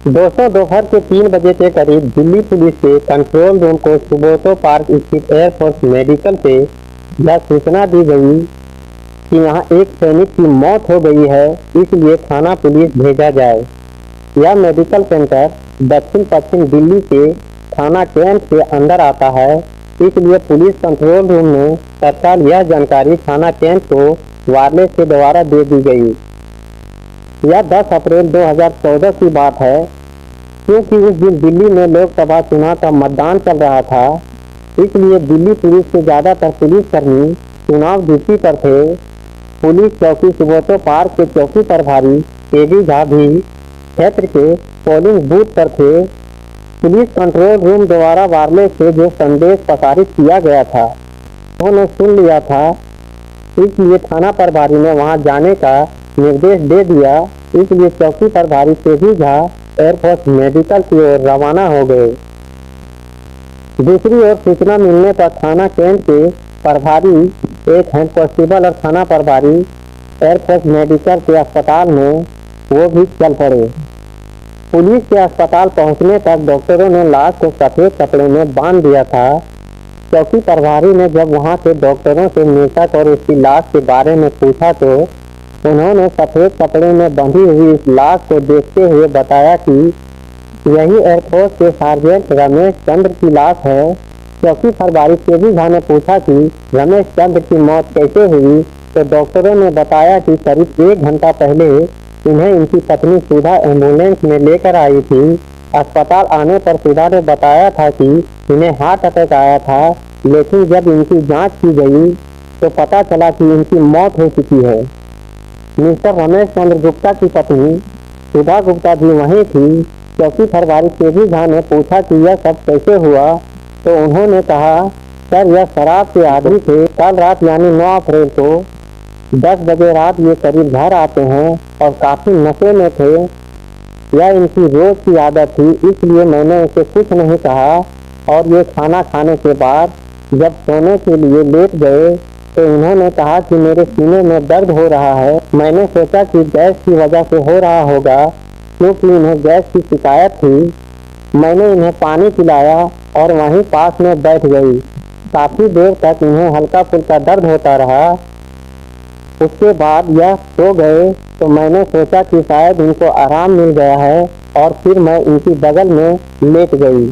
दोस्तों, दोपहर के 3 बजे के करीब दिल्ली पुलिस के कंट्रोल रूम को सुब्रतो पार्क स्थित एयरफोर्स मेडिकल से यह सूचना दी गई कि यहाँ एक सैनिक की मौत हो गई है, इसलिए थाना पुलिस भेजा जाए। यह मेडिकल सेंटर दक्षिण पश्चिम दिल्ली के थाना कैंट के अंदर आता है, इसलिए पुलिस कंट्रोल रूम में तत्काल यह जानकारी थाना कैंट को वायरलेस के द्वारा दे दी गई। यह 10 अप्रैल 2014 की बात है, क्योंकि उस दिन दिल्ली में लोकसभा चुनाव का मतदान चल रहा था, इसलिए दिल्ली पुलिस के ज़्यादातर पुलिसकर्मी चुनाव ड्यूटी पर थे। पुलिस चौकी सुब्रतो पार्क के चौकी प्रभारी केडी झा भी क्षेत्र के पोलिंग बूथ पर थे। पुलिस कंट्रोल रूम द्वारा वायरलेस से जो संदेश प्रसारित किया गया था उन्होंने सुन लिया था, इसलिए थाना प्रभारी ने वहां जाने का निर्देश दे दिया। इसलिए चौकी प्रभारी केडी झा एयरफोर्स मेडिकल की ओर रवाना हो गए। दूसरी ओर सूचना मिलने पर थाना कैंट के प्रभारी, एक हेड कांस्टेबल और थाना प्रभारी एयरफोर्स मेडिकल के अस्पताल में वो भी चल पड़े। पुलिस के अस्पताल पहुंचने तक डॉक्टरों ने लाश को सफेद कपड़े में बांध दिया था। चौकी प्रभारी ने जब वहां के डॉक्टरों से मृतक और उसकी लाश के बारे में पूछा तो उन्होंने सफेद कपड़े में बंधी हुई इस लाश को देखते हुए बताया कि यही एयरफोर्स के सार्जेंट रमेश चंद्र की लाश है। चौकी प्रभारी केडी झा ने पूछा कि रमेश चंद्र की मौत कैसे हुई, तो डॉक्टरों ने बताया कि करीब 1 घंटा पहले इन्हें इनकी पत्नी सुधा एम्बुलेंस में लेकर आई थी। अस्पताल आने पर सुधा ने बताया था कि इन्हें हार्ट अटैक आया था, लेकिन जब इनकी जांच की गई तो पता चला कि इनकी मौत हो चुकी है। मिस्टर रमेश चंद्र गुप्ता की पत्नी सुधा गुप्ता भी वहीं थी। चौकी प्रभारी केडी झा ने पूछा कि यह सब कैसे हुआ, तो उन्होंने कहा, सर यह शराब के आदी थे। कल रात यानी 9 अप्रैल को 10 बजे रात ये करीब घर आते हैं और काफ़ी नशे में थे। यह इनकी रोज की आदत थी, इसलिए मैंने उसे कुछ नहीं कहा। और ये खाना खाने के बाद जब सोने के लिए लेट गए तो इन्होंने कहा कि मेरे सीने में दर्द हो रहा है। मैंने सोचा कि गैस की वजह से हो रहा होगा, क्योंकि इन्हें गैस की शिकायत थी। मैंने इन्हें पानी पिलाया और वहीं पास में बैठ गई। काफ़ी देर तक इन्हें हल्का फुल्का दर्द होता रहा। उसके बाद यह सो गए, तो मैंने सोचा कि शायद इनको आराम मिल गया है और फिर मैं इनकी बगल में लेट गई।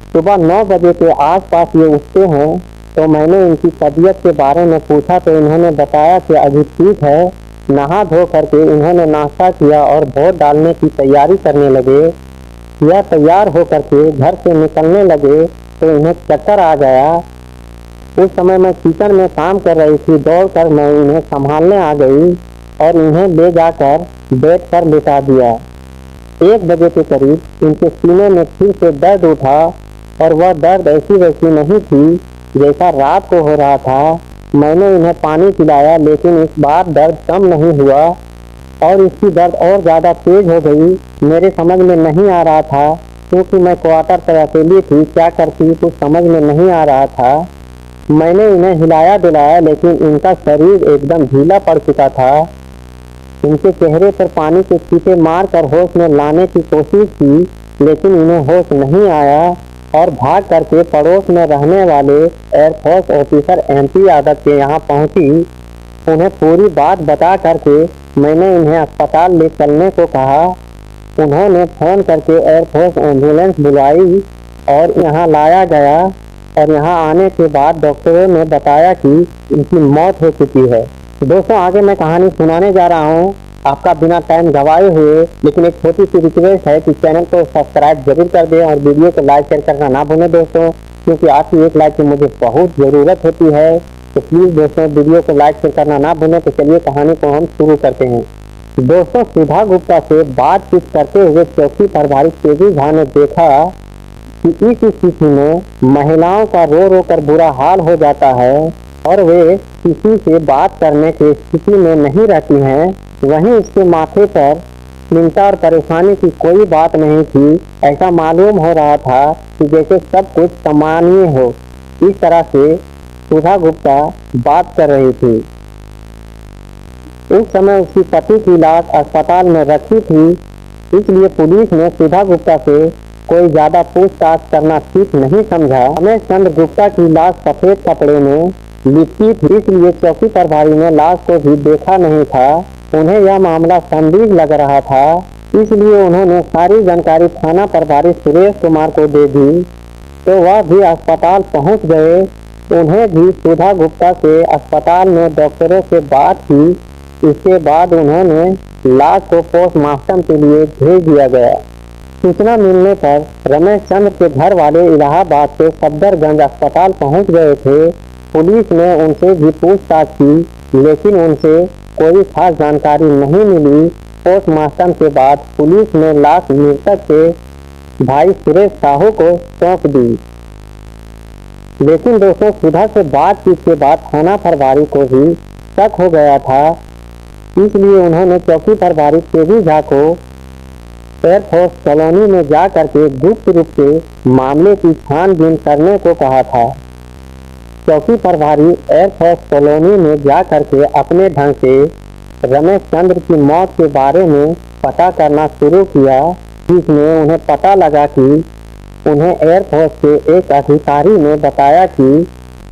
सुबह 9 बजे के आसपास ये उठते हैं, तो मैंने इनकी तबीयत के बारे में पूछा तो इन्होंने बताया कि अभी ठीक है। नहा धो करके इन्होंने नाश्ता किया और वोट डालने की तैयारी करने लगे। यह तैयार होकर के घर से निकलने लगे तो इन्हें चक्कर आ गया। उस समय मैं किचन में काम कर रही थी, दौड़कर मैं इन्हें संभालने आ गई और इन्हें ले जाकर बेड पर लिटा दिया। 1 बजे के करीब इनके सीने में फिर से दर्द उठा और वह दर्द ऐसी वैसी नहीं थी जैसा रात को हो रहा था। मैंने इन्हें पानी पिलाया, लेकिन इस बार दर्द कम नहीं हुआ और इसकी दर्द और ज़्यादा तेज हो गई। मेरे समझ में नहीं आ रहा था, क्योंकि मैं क्वार्टर पर अकेली थी, क्या करती कुछ समझ में नहीं आ रहा था। मैंने इन्हें हिलाया डुलाया, लेकिन इनका शरीर एकदम ढीला पड़ चुका था। इनके चेहरे पर पानी के छींटे मारकर होश में लाने की कोशिश की, लेकिन इन्हें होश नहीं आया और भाग करके पड़ोस में रहने वाले एयरफोर्स ऑफिसर MP यादव के यहाँ पहुँची। उन्हें पूरी बात बता करके मैंने इन्हें अस्पताल ले चलने को कहा। उन्होंने फ़ोन करके एयरफोर्स एम्बुलेंस बुलाई और यहाँ लाया गया और यहाँ आने के बाद डॉक्टरों ने बताया कि इनकी मौत हो चुकी है। दोस्तों, आगे मैं कहानी सुनाने जा रहा हूँ, आपका बिना टाइम गवाए हुए, लेकिन एक छोटी सी रिक्वेस्ट है कि चैनल को सब्सक्राइब जरूर कर दें और वीडियो को लाइक शेयर करना ना भूलें दोस्तों, क्योंकि आपकी एक लाइक की मुझे बहुत ज़रूरत होती है। तो प्लीज़ दोस्तों वीडियो को लाइक शेयर करना ना भूलें। तो चलिए कहानी को हम शुरू करते हैं। दोस्तों, सुधा गुप्ता से बातचीत करते हुए चौकी प्रभारी केडी झा ने देखा कि इस स्थिति में महिलाओं का रो रो कर बुरा हाल हो जाता है और वे किसी से बात करने की स्थिति में नहीं रहती हैं। वहीं उसके माथे पर चिंता और परेशानी की कोई बात नहीं थी। ऐसा मालूम हो रहा था कि जैसे सब कुछ सामान्य हो। इस तरह से सुधा गुप्ता बात कर रही थी। उस समय उसकी पति की लाश अस्पताल में रखी थी। इसलिए पुलिस ने सुधा गुप्ता से कोई ज्यादा पूछताछ करना ठीक नहीं समझा। रमेश चंद्र गुप्ता की लाश सफेद कपड़े में लिपटी थी, इसलिए चौकी प्रभारी ने लाश को भी देखा नहीं था। उन्हें यह मामला संदिग्ध लग रहा था, इसलिए उन्होंने सारी जानकारी थाना प्रभारी सुरेश कुमार को दे दी। तो वह भी अस्पताल पहुंच गए। उन्हें भी सुधा गुप्ता से अस्पताल में डॉक्टरों से बात की। इसके बाद उन्होंने लाश को पोस्टमार्टम के लिए भेज दिया गया। सूचना मिलने पर रमेश चंद्र के घर वाले इलाहाबाद से सफदरगंज अस्पताल पहुंच गए थे। पुलिस ने उनसे भी पूछताछ की, लेकिन उनसे कोई खास जानकारी नहीं मिली। पोस्टमार्टम के बाद पुलिस ने लाश मृतक के भाई सुरेश साहू को सौंप दी। लेकिन दोस्तों, सुधा से बातचीत के बाद थाना प्रभारी को भी शक हो गया था, इसलिए उन्होंने चौकी प्रभारी केवी झा को एयरफोर्स कॉलोनी में जा करके गुप्त रूप से मामले की छानबीन करने को कहा था। चौकी प्रभारी एयरफोर्स कॉलोनी में जा करके अपने ढंग से रमेश चंद्र की मौत के बारे में पता करना शुरू किया, जिसमें उन्हें पता लगा कि उन्हें एयरफोर्स के एक अधिकारी ने बताया कि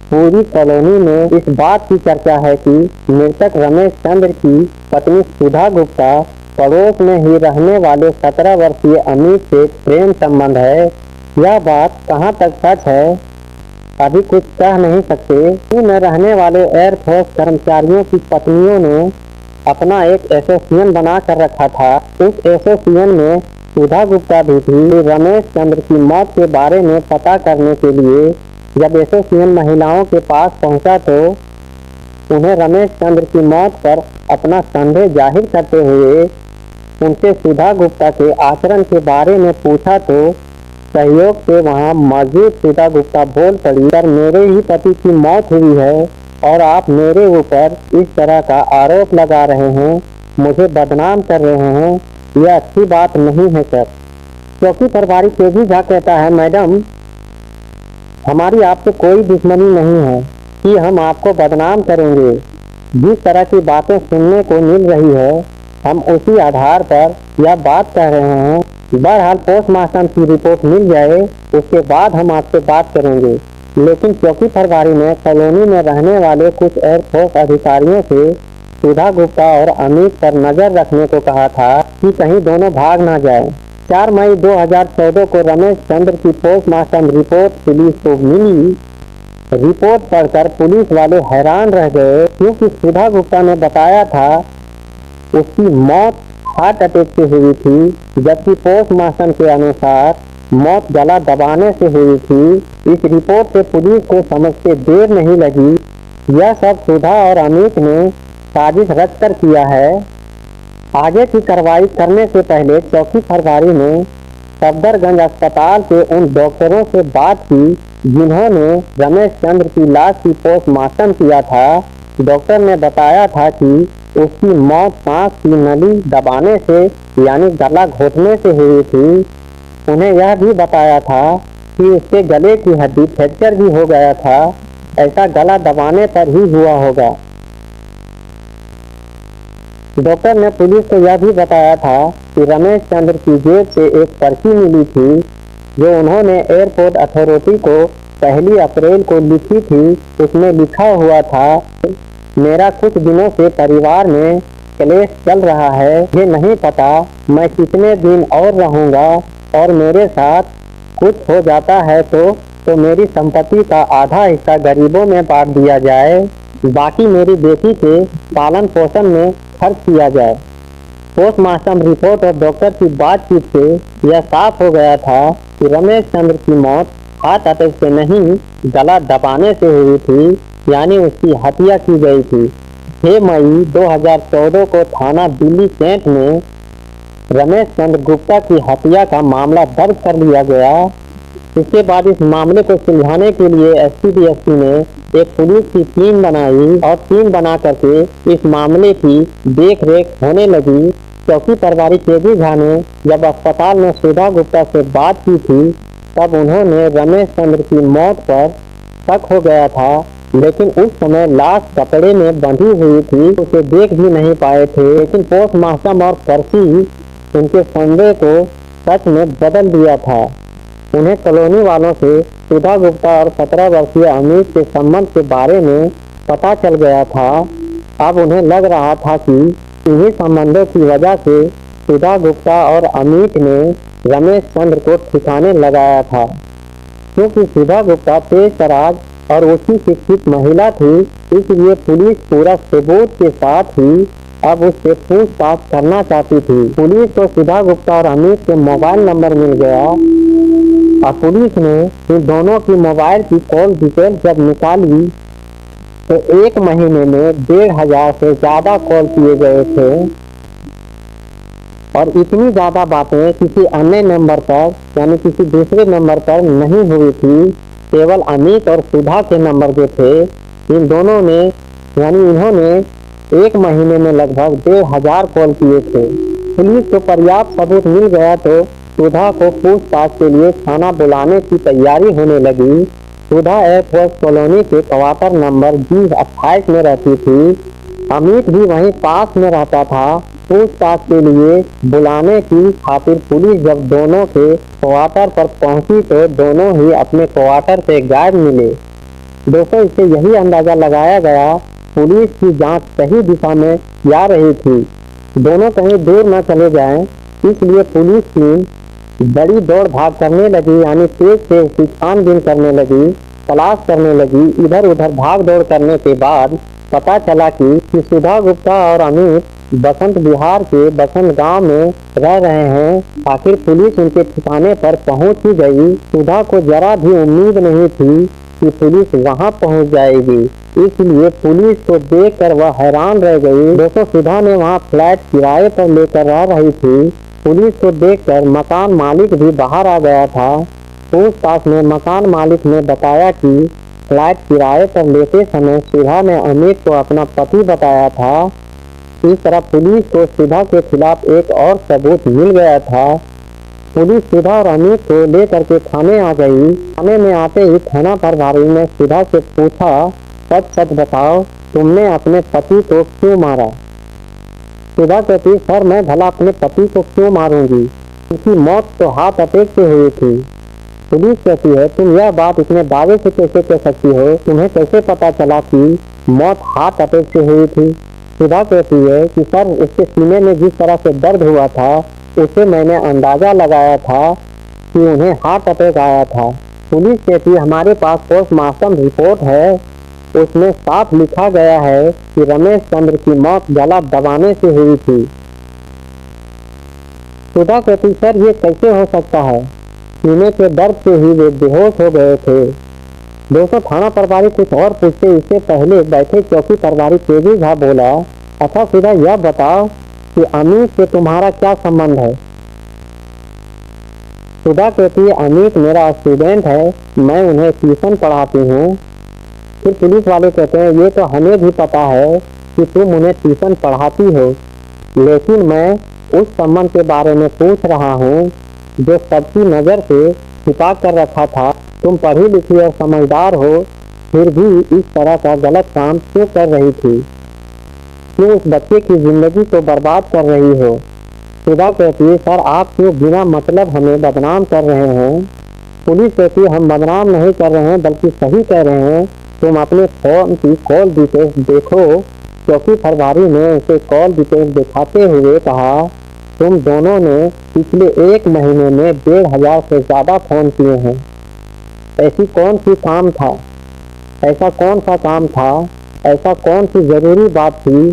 पूरी कॉलोनी में इस बात की चर्चा है कि मृतक रमेश चंद्र की पत्नी सुधा गुप्ता पड़ोस में ही रहने वाले 17 वर्षीय अमित से प्रेम संबंध है। यह बात कहां तक सच है अभी कुछ कह नहीं सकते। में रहने वाले एयरफोर्स कर्मचारियों की पत्नियों ने अपना एक एसोसिएशन बना कर रखा था। उस एसोसिएशन में सुधा गुप्ता भी थी। रमेश चंद्र की मौत के बारे में पता करने के लिए जब एसोसिएशन महिलाओं के पास पहुंचा तो उन्हें रमेश चंद्र की मौत पर अपना संदेह जाहिर करते हुए उनसे सुधा गुप्ता के आचरण के बारे में पूछा तो सहयोग से वहां मौजूद सुधा गुप्ता बोल पड़ी, पर मेरे ही पति की मौत हुई है और आप मेरे ऊपर इस तरह का आरोप लगा रहे हैं, मुझे बदनाम कर रहे हैं, यह अच्छी बात नहीं है सर। चौकी प्रभारी केवी झा कहता है, मैडम हमारी आपसे कोई दुश्मनी नहीं है कि हम आपको बदनाम करेंगे। जिस तरह की बातें सुनने को मिल रही है हम उसी आधार पर यह बात कह रहे हैं। बहरहाल पोस्टमार्टम की रिपोर्ट मिल जाए उसके बाद हम आपसे बात करेंगे। लेकिन चौकी प्रभारी ने कॉलोनी में रहने वाले कुछ एयरफोर्स अधिकारियों से सुधा गुप्ता और अमित पर नजर रखने को कहा था कि कहीं दोनों भाग ना जाए। 4 मई 2014 को रमेश चंद्र की पोस्टमार्टम रिपोर्ट पुलिस को मिली। रिपोर्ट पढ़कर पुलिस वाले हैरान रह गए, क्योंकि सुधा गुप्ता ने बताया था उसकी मौत हार्ट अटैक से हुई थी, जबकि पोस्टमार्टम के अनुसार मौत गला दबाने से हुई थी। इस रिपोर्ट से पुलिस को समझते देर नहीं लगी। यह सब सुधा और अमित ने साजिश रचकर किया है। आगे की कार्रवाई करने से पहले चौकी प्रभारी ने सफदरगंज अस्पताल के उन डॉक्टरों से बात की जिन्होंने रमेश चंद्र की लाश की पोस्टमार्टम किया था। डॉक्टर ने बताया था कि उसकी मौत सांस की नली दबाने से यानी गला घोटने से हुई थी। उन्हें यह भी बताया था कि उसके गले की हड्डी फ्रैक्चर भी हो गया था, ऐसा गला दबाने पर ही हुआ होगा। डॉक्टर ने पुलिस को यह भी बताया था कि रमेश चंद्र की जेब से एक पर्ची मिली थी जो उन्होंने एयरपोर्ट अथॉरिटी को 1 अप्रैल को लिखी थी। उसमें लिखा हुआ था, मेरा कुछ दिनों से परिवार में क्लेश चल रहा है, मुझे नहीं पता मैं कितने दिन और रहूंगा और मेरे साथ कुछ हो जाता है तो मेरी संपत्ति का आधा हिस्सा गरीबों में बांट दिया जाए, बाकी मेरी बेटी के पालन पोषण में खर्च किया जाए। पोस्टमार्टम रिपोर्ट और डॉक्टर की बातचीत से यह साफ हो गया था कि रमेश चंद्र की मौत हार्ट अटैक से नहीं गला दबाने से हुई थी, यानी उसकी हत्या की गई थी। 6 मई 2014 को थाना दिल्ली कैंट में रमेश चंद्र गुप्ता की हत्या का मामला दर्ज कर लिया गया। इसके बाद इस मामले को सुलझाने के लिए एसपी-डीएसपी ने एक पुलिस की टीम बनाई और टीम बना करके इस मामले की देखरेख होने लगी। चौकी प्रभारी केवी झा ने जब अस्पताल में सुधा गुप्ता से बात की थी तब उन्होंने रमेश चंद्र की मौत पर शक हो गया था, लेकिन उस समय लाश कपड़े में बंधी हुई थी, उसे देख भी नहीं पाए थे। लेकिन पोस्टमार्टम और पर्ची उनके संदेह को सच में बदल दिया था। उन्हें कॉलोनी वालों से सुधा गुप्ता और 17 वर्षीय अमित के संबंध के बारे में पता चल गया था। अब उन्हें लग रहा था कि इन्हीं संबंधों की वजह से सुधा गुप्ता और अमित ने रमेश चंद्र को ठिकाने लगाया था। क्योंकि सुधा गुप्ता तेज तराज और उच्च शिक्षित महिला थी, इसलिए पुलिस पूरा सबूत के साथ ही अब उससे पूछताछ करना चाहती थी। पुलिस को सुधा गुप्ता और अमित के मोबाइल नंबर मिल गया और पुलिस ने इन दोनों की मोबाइल की कॉल डिटेल जब निकाली तो एक महीने में 1500 से ज्यादा कॉल किए गए थे और इतनी ज्यादा बातें किसी अन्य नंबर पर यानी किसी दूसरे नंबर पर नहीं हुई थी। केवल अमित और सुधा के नंबर जो थे, इन दोनों ने यानी इन्होंने एक महीने में लगभग 1500 कॉल किए थे। पुलिस को पर्याप्त सबूत मिल गया तो सुधा को पूछताछ के लिए थाना बुलाने की तैयारी होने लगी। सुधा एयरफोर्स कॉलोनी के क्वार्टर नंबर G28 में रहती थी। अमित भी वहीं पास में रहता था। पूछताछ के लिए बुलाने की खातिर पुलिस जब दोनों के क्वार्टर पर पहुंची तो दोनों ही अपने क्वार्टर से गायब मिले। दोस्तों, इससे यही अंदाजा लगाया गया पुलिस की जांच सही दिशा में जा रही थी, दोनों कहीं दूर न चले जाएं, इसलिए पुलिस टीम बड़ी दौड़ भाग करने लगी, यानी तेज तेज की छानबीन करने लगी, तलाश करने लगी। इधर उधर भाग दौड़ करने के बाद पता चला कि सुधा गुप्ता और अमित बसंत बिहार के बसंत गांव में रह रहे हैं। आखिर पुलिस उनके ठिकाने पर पहुंच ही गई। सुधा को जरा भी उम्मीद नहीं थी कि पुलिस वहां पहुंच जाएगी, इसलिए पुलिस को देखकर वह हैरान रह गई। दोस्तों, सुधा ने वहां फ्लैट किराए पर लेकर रह रही थी। पुलिस को देखकर मकान मालिक भी बाहर आ गया था। पूछताछ में मकान मालिक ने बताया कि फ्लैट किराए पर लेते समय सुधा ने अमित को अपना पति बताया था। इस तरह पुलिस को सुधा के खिलाफ एक और सबूत मिल गया था। पुलिस सुधा और अमित को लेकर के थाने आ गई। थाने में आते ही थाना प्रभारी ने सुधा से पूछा, सच सच बताओ, तुमने अपने पति को क्यों मारा? सुधा कहती, सर मैं भला अपने पति को क्यों मारूंगी, उसकी मौत तो हार्ट अटैक से हुई थी। पुलिस कहती है, तुम यह बात इतने दावे से कैसे कह सकती हो? तुम्हें कैसे पता चला कि मौत हार्ट अटैक से हुई थी? सुधा कहती है कि सर उसके सीने में जिस तरह से दर्द हुआ था उससे मैंने अंदाजा लगाया था कि उन्हें हार्ट अटैक आया था। पुलिस कहती है, हमारे पास पोस्टमार्टम रिपोर्ट है, उसमें साफ लिखा गया है कि रमेश चंद्र की मौत गला दबाने से हुई थी। सुधा कहती, सर ये कैसे हो सकता है? सीने के दर्द से ही वे बेहोश हो गए थे। दोस्तों, थाना प्रभारी कुछ और पूछते इससे पहले बैठे चौकी प्रभारी तेजी झा बोला, अच्छा सुधा यह बताओ कि अमित से तुम्हारा क्या संबंध है? सुधा कहती है, अमित मेरा स्टूडेंट है, मैं उन्हें ट्यूशन पढ़ाती हूँ। फिर पुलिस वाले कहते हैं, ये तो हमें भी पता है कि तुम उन्हें ट्यूशन पढ़ाती हो, लेकिन मैं उस संबंध के बारे में पूछ रहा हूँ जो सबकी नज़र से छिपा कर रखा था। तुम पढ़ी लिखी और समझदार हो, फिर भी इस तरह का गलत काम क्यों कर रही थी? क्यों उस बच्चे की जिंदगी को बर्बाद कर रही हो? सुधा कहती है, सर आप क्यों बिना मतलब हमें बदनाम कर रहे हैं? पुलिस कहती है, हम बदनाम नहीं कर रहे हैं बल्कि सही कह रहे हैं। तुम अपने फोन की कॉल डिटेल्स देखो। चौकी प्रभारी ने उसे कॉल डिटेल्स दिखाते हुए कहा, तुम दोनों ने पिछले एक महीने में 1500 से ज्यादा फोन किए हैं। ऐसी कौन सी काम था, ऐसा कौन सा काम था, ऐसा कौन सी जरूरी बात थी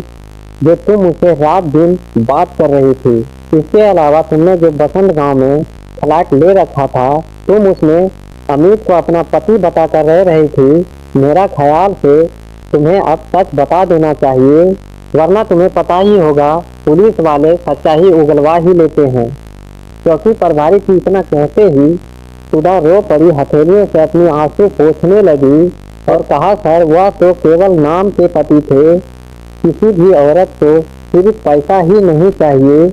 जो तुम उससे रात दिन बात कर रही थी? इसके अलावा तुमने जो बसंत गांव में फ्लैट ले रखा था, तुम उसमें अमित को अपना पति बताकर रह रही थी। मेरा ख्याल से तुम्हें अब सच बता देना चाहिए, वरना तुम्हें पता ही होगा पुलिस वाले सच्चाई उगलवा ही लेते हैं। चौकी प्रभारी की इतना कहते ही सुधा रो पड़ी, हथेलियों से अपनी आंसू पोंछने लगी और कहा, सर वह तो केवल नाम के पति थे। किसी भी औरत को सिर्फ पैसा ही नहीं चाहिए,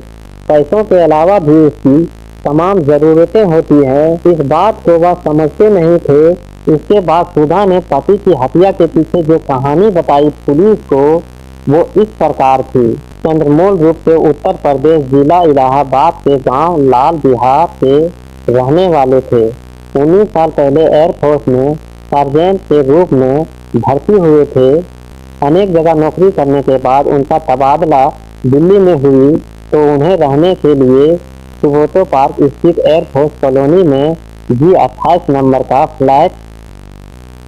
पैसों के अलावा भी उसकी तमाम ज़रूरतें होती हैं। इस बात को वह समझते नहीं थे। इसके बाद सुधा ने पति की हत्या के पीछे जो कहानी बताई पुलिस को, वो इस प्रकार थी। चंद्र मूल रूप से उत्तर प्रदेश जिला इलाहाबाद के गांव लाल बिहार के रहने वाले थे। 19 साल पहले एयरफोर्स में सर्जेंट के रूप में भर्ती हुए थे। अनेक जगह नौकरी करने के बाद उनका तबादला दिल्ली में हुई तो उन्हें रहने के लिए सुब्रतो पार्क स्थित एयरफोर्स कॉलोनी में G28 नंबर का फ्लैट,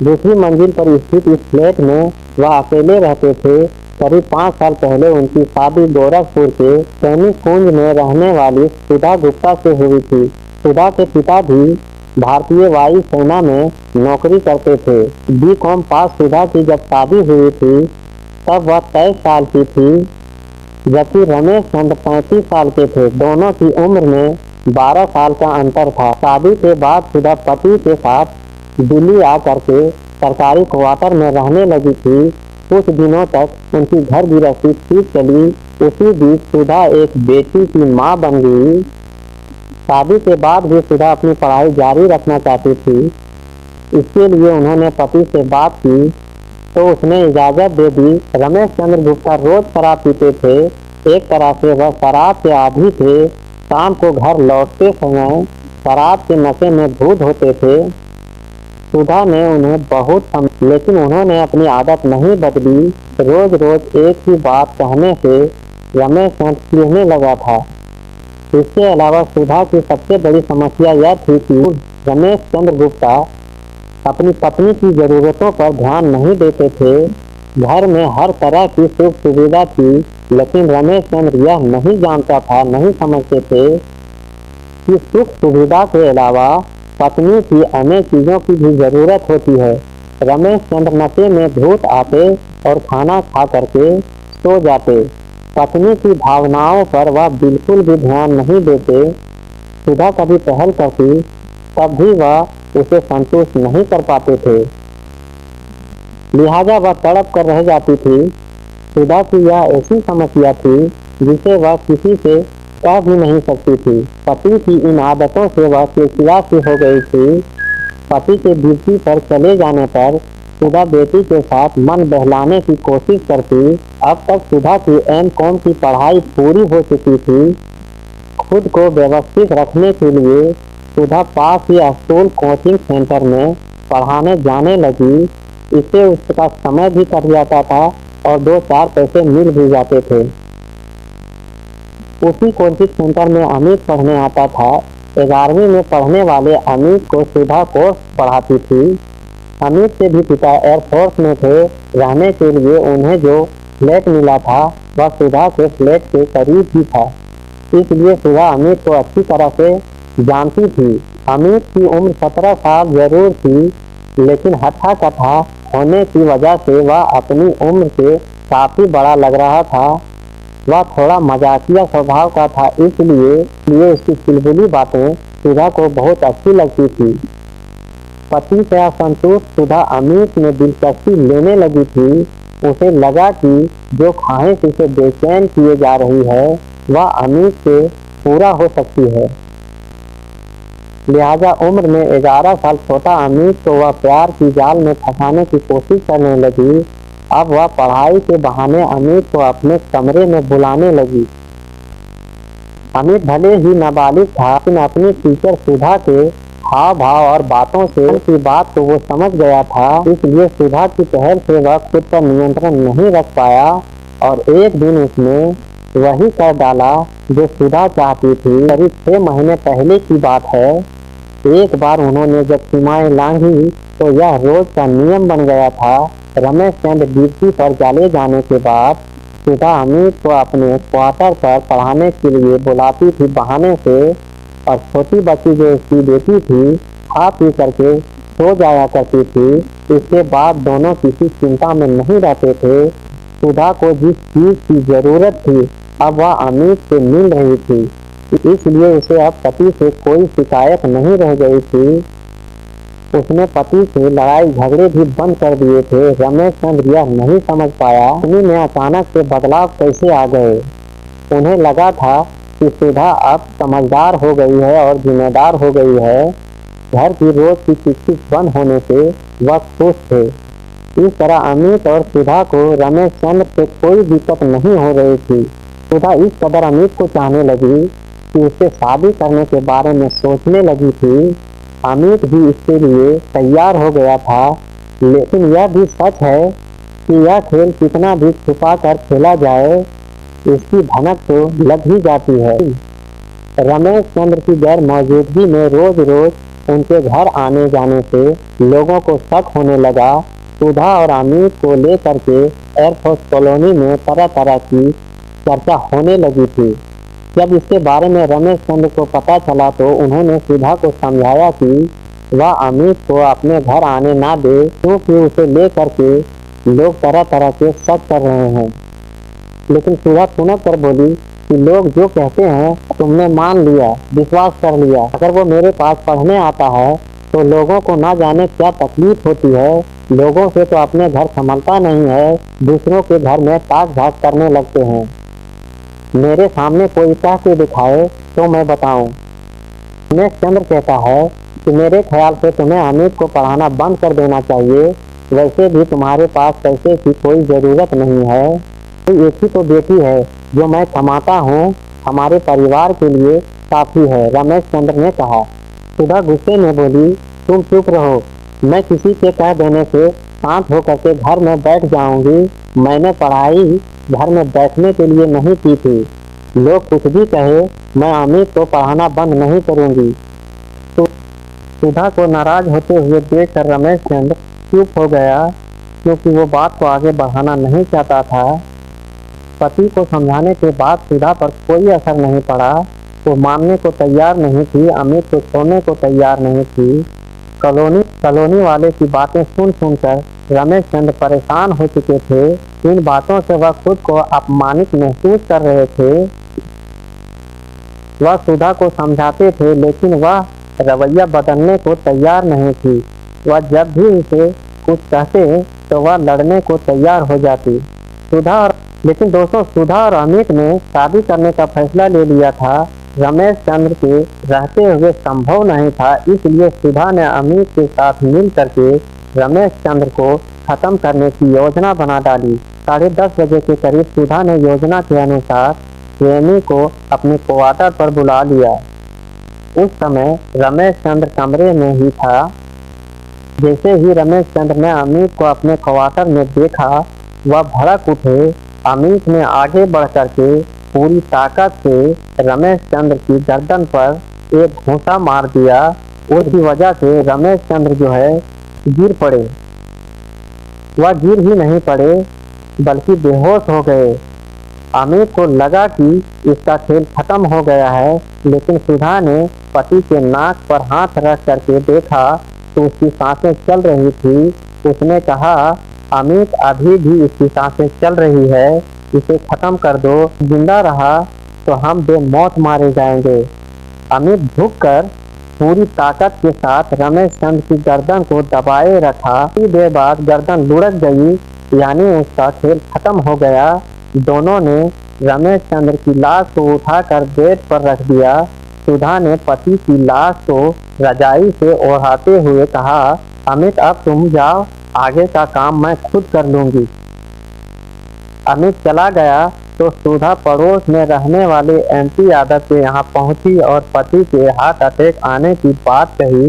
दूसरी मंजिल पर स्थित इस फ्लैट में वह अकेले रहते थे। करीब 5 साल पहले उनकी शादी गोरखपुर के सैनिक कुंज में रहने वाली सुधा गुप्ता से हुई थी। सुधा के पिता भी भारतीय वायु सेना में नौकरी करते थे। B.Com पास सुधा की जब शादी हुई थी तब वह 23 साल की थी, जबकि रमेश चंद्र 35 साल के थे। दोनों की उम्र में 12 साल का अंतर था। शादी के बाद सुधा पति के साथ दिल्ली आकर के सरकारी क्वार्टर में रहने लगी थी। कुछ दिनों तक उनकी घर गृहस्थी ठीक चली। उसी बीच सुधा एक बेटी की मां बन गई। शादी के बाद भी सुधा अपनी पढ़ाई जारी रखना चाहती थी। इसके लिए उन्होंने पति से बात की तो उसने इजाज़त दे दी। रमेश चंद्र गुप्ता रोज शराब पीते थे। एक तरह से वह शराब के आदी थे। शाम को घर लौटते समय शराब के नशे में धुत होते थे। सुधा ने उन्हें बहुत लेकिन उन्होंने अपनी आदत नहीं बदली। रोज रोज एक ही बात कहने से रमेश चंद्र चिढ़ने लगा था। इसके अलावा सुधा की सबसे बड़ी समस्या यह थी कि रमेश चंद्र गुप्ता अपनी पत्नी की जरूरतों पर ध्यान नहीं देते थे। घर में हर तरह की सुख सुविधा थी, लेकिन रमेश चंद्र यह नहीं जानता था, नहीं समझते थे कि सुख सुविधा के अलावा पत्नी की अनेक चीजों की भी जरूरत होती है। रमेश चंद्र नशे में धूत आते और खाना खा करके सो जाते। पत्नी की भावनाओं पर वह बिल्कुल भी ध्यान नहीं देते। सुधा कभी पहल करती तब भी वह उसे संतुष्ट नहीं कर पाते थे, लिहाजा वह तड़प कर रह जाती थी। सुधा की यह ऐसी समस्या थी जिसे वह किसी से कह भी नहीं सकती थी। पति की इन आदतों से वह चिड़चिड़ा सी हो गई थी। पति के ड्यूटी पर चले जाने पर सुधा बेटी के साथ मन बहलाने की कोशिश करती। अब तक सुधा की M.Com की पढ़ाई पूरी हो चुकी थी। खुद को व्यवस्थित रखने के लिए सुधा पास ही स्कूल कोचिंग सेंटर में पढ़ाने जाने लगी। इससे उसका समय भी कट जाता था और 2-4 पैसे मिल भी जाते थे। उसी कोचिंग सेंटर में अमित पढ़ने आता था। 11वीं में पढ़ने वाले अमित को सुधा कोर्स पढ़ाती थी। अमित के भी पिता एयरफोर्स में थे। रहने के लिए उन्हें जो फ्लैट मिला था वह सुधा के फ्लैट के करीब ही था, इसलिए सुधा अमित को अच्छी तरह से जानती थी। अमित की उम्र 17 साल जरूर थी, लेकिन हट्ठा कट्ठा होने की वजह से वह अपनी उम्र से काफी बड़ा लग रहा था। वह थोड़ा मजाकिया स्वभाव का था, इसलिए उसकी चुलबुली बातें सुधा को बहुत अच्छी लगती थी। पति से असंतुष्ट सुधा अमित में दिलचस्पी लेने लगी थी। उसे लगा कि जो ख्वाहिश उसे बेचैन किए जा रही है वह अमित से पूरा हो सकती है। लिहाजा उम्र में 11 साल छोटा अमित को वह प्यार की जाल में फंसाने की कोशिश करने लगी। अब वह पढ़ाई के बहाने अमित को अपने कमरे में बुलाने लगी। अमित भले ही नाबालिग था, लेकिन अपनी टीचर सुधा के हाव भाव और बातों से उनकी बात को वो समझ गया था। इसलिए सुधा की पहल से वह खुद पर नियंत्रण नहीं रख पाया और एक दिन उसने वही कर डाला जो सुधा चाहती थी। करीब 6 महीने पहले की बात है। एक बार उन्होंने जब सीमाएं लांघी तो यह रोज का नियम बन गया था। रमेश चंद्र ड्यूटी पर चले जाने के बाद सुधा अमित को अपने क्वार्टर पर पढ़ाने के लिए बुलाती थी बहाने से, और छोटी बच्ची जो उसकी बेटी थी खा पी करके सो जाया करती थी। इसके बाद दोनों किसी चिंता में नहीं रहते थे। सुधा को जिस चीज की जरूरत थी अब वह अमित से मिल रही थी, इसलिए उसे अब पति से कोई शिकायत नहीं रह गई थी। उसने पति से लड़ाई झगड़े भी बंद कर दिए थे। रमेश चंद्र यह नहीं समझ पाया उन्हीं में अचानक से बदलाव कैसे आ गए। उन्हें लगा था कि सुधा अब समझदार हो गई है और जिम्मेदार हो गई है। घर की रोज की किचकिच बंद होने से वह खुश थे। इस तरह अमित और सुधा को रमेश चंद्र से कोई दिक्कत नहीं हो रही थी। सुधा इस कदर अमित को चाहने लगी कि उससे शादी करने के बारे में सोचने लगी थी। अमित भी इसके लिए तैयार हो गया था, लेकिन यह भी सच है कि यह खेल कितना भी छुपा कर खेला जाए, इसकी भनक तो लग ही जाती है। रमेश चंद्र की गैर मौजूदगी में रोज रोज उनके घर आने जाने से लोगों को शक होने लगा। सुधा और अमित को लेकर के एयरफोर्स कॉलोनी में तरह तरह की चर्चा होने लगी थी। जब इसके बारे में रमेश चंद्र को पता चला तो उन्होंने सुधा को समझाया कि वह अमित को अपने घर आने ना दे, क्योंकि उसे लेकर के लोग तरह तरह के शक कर रहे हैं। लेकिन सुधा तुनक कर बोली कि लोग जो कहते हैं तुमने मान लिया, विश्वास कर लिया। अगर वो मेरे पास पढ़ने आता है तो लोगों को ना जाने क्या तकलीफ होती है। लोगों से तो अपने घर संभलता नहीं है, दूसरों के घर में ताक झाक करने लगते हैं। मेरे सामने कोई कह के दिखाए तो मैं बताऊं। रमेश चंद्र कहता है कि मेरे ख्याल से तुम्हें अमित को पढ़ाना बंद कर देना चाहिए। वैसे भी तुम्हारे पास पैसे की कोई ज़रूरत नहीं है, कोई एक ही तो बेटी है, जो मैं कमाता हूँ हमारे परिवार के लिए काफ़ी है, रमेश चंद्र ने कहा। सुधा गुस्से में बोली, तुम चुप रहो, मैं किसी के कह देने से शांत होकर के घर में बैठ जाऊंगी। मैंने पढ़ाई घर में बैठने के लिए नहीं की थी। लोग कुछ भी कहे, मैं अमित को पढ़ाना बंद नहीं करूंगी। सुधा को नाराज होते हुए देखकर रमेश चंद्र चुप हो गया, क्योंकि वो बात को आगे बढ़ाना नहीं चाहता था। पति को समझाने के बाद सुधा पर कोई असर नहीं पड़ा। वो मानने को तैयार नहीं थी, अमित को छोड़ने को तैयार नहीं थी। कॉलोनी वाले की बातें सुन सुनकर रमेश चंद्र परेशान हो चुके थे। इन बातों से वह खुद को अपमानित महसूस कर रहे थे। वह सुधा को समझाते थे, लेकिन वह रवैया बदलने को तैयार नहीं थी। वह जब भी उसे कुछ कहते तो वह लड़ने को तैयार हो जाती। लेकिन दोस्तों, सुधा और अमित ने शादी करने का फैसला ले लिया था। रमेश चंद्र के रहते हुए संभव नहीं था, इसलिए सुधा ने अमित के साथ मिल करके रमेश चंद्र को खत्म करने की योजना बना डाली। 10:30 बजे के करीब सुधा ने योजना के अनुसार प्रेमी को अपने क्वार्टर पर बुला लिया। उस समय रमेश चंद्र कमरे में ही था। जैसे ही रमेश चंद्र ने अमित को अपने क्वार्टर में देखा, वह भड़क उठे। अमित ने आगे बढ़ करके पूरी ताकत से रमेश चंद्र की गर्दन पर एक घूंसा मार दिया। उसकी वजह से रमेश चंद्र जो है गिर पड़े। वह गिर ही नहीं पड़े, बल्कि बेहोश हो गए। अमित को लगा कि इसका खेल खत्म हो गया है, लेकिन सुधा ने पति के नाक पर हाथ रख करके देखा तो उसकी सांसें चल रही थी। उसने कहा, अमित अभी भी इसकी सांसें चल रही है, इसे खत्म कर दो। जिंदा रहा तो हम बेमौत मारे जाएंगे। अमित झुककर पूरी ताकत के साथ रमेश चंद्र की गर्दन को दबाए रखा। कुछ देर बाद गर्दन लुढ़क गई, यानी उसका खेल खत्म हो गया। दोनों ने रमेश चंद्र की लाश को उठाकर बेड पर रख दिया। सुधा ने पति की लाश को रजाई से ओढ़ाते हुए कहा, अमित अब तुम जाओ, आगे का काम मैं खुद कर लूंगी। अमित चला गया तो सुधा पड़ोस में रहने वाले MP यादव के यहाँ पहुंची और पति के हार्ट अटैक आने की बात कही।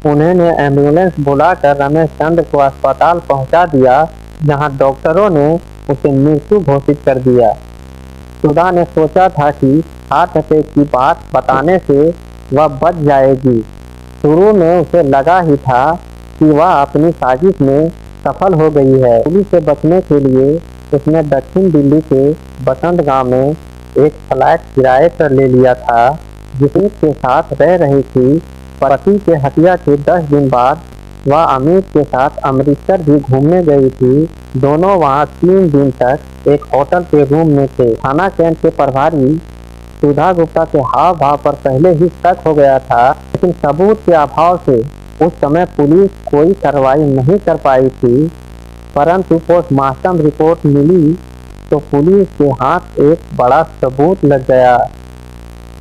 उन्होंने एम्बुलेंस बुलाकर रमेश चंद्र को अस्पताल पहुंचा दिया, जहां डॉक्टरों ने उसे मृत्यु घोषित कर दिया। सुधा ने सोचा था कि हार्ट अटैक की बात बताने से वह बच जाएगी। शुरू में उसे लगा ही था कि वह अपनी साजिश में सफल हो गई है। पुलिस से बचने के लिए उसने दक्षिण दिल्ली के बसंत गांव में एक फ्लैट किराए पर ले लिया था, जिसमें के साथ रह रही थी। पति के हत्या के 10 दिन बाद वह अमित के साथ अमृतसर भी घूमने गई थी। दोनों वहां 3 दिन तक एक होटल के रूम में थे। थाना कैंट के प्रभारी सुधा गुप्ता के हाव भाव पर पहले ही शक हो गया था, लेकिन सबूत के अभाव से उस समय पुलिस कोई कार्रवाई नहीं कर पाई थी। परंतु पोस्टमार्टम रिपोर्ट मिली तो पुलिस के हाथ एक बड़ा सबूत लग गया।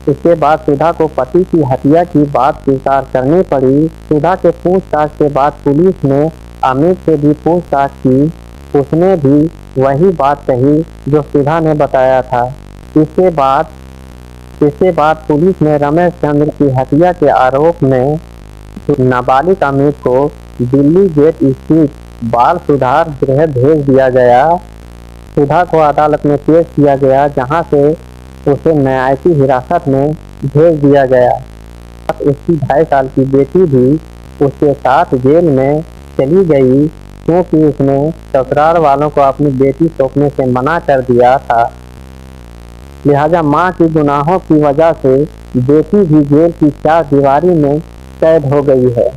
इसके बाद सुधा को पति की हत्या की बात स्वीकार करनी पड़ी। सुधा के पूछताछ के बाद पुलिस ने अमित से भी पूछताछ की। उसने भी वही बात कही जो सुधा ने बताया था। इसके बाद पुलिस ने रमेश चंद्र की हत्या के आरोप में नाबालिग अमित को दिल्ली गेट स्थित बाल सुधार गृह भेज दिया गया। सुधा को अदालत में पेश किया गया, जहां से उसे न्यायिक हिरासत में भेज दिया गया। उसकी 2.5 साल की बेटी भी उसके साथ जेल में चली गई, क्योंकि उसने ससुराल वालों को अपनी बेटी सौंपने से मना कर दिया था। लिहाजा मां की गुनाहों की वजह से बेटी भी जेल की चारदीवारी में कैद हो गई है।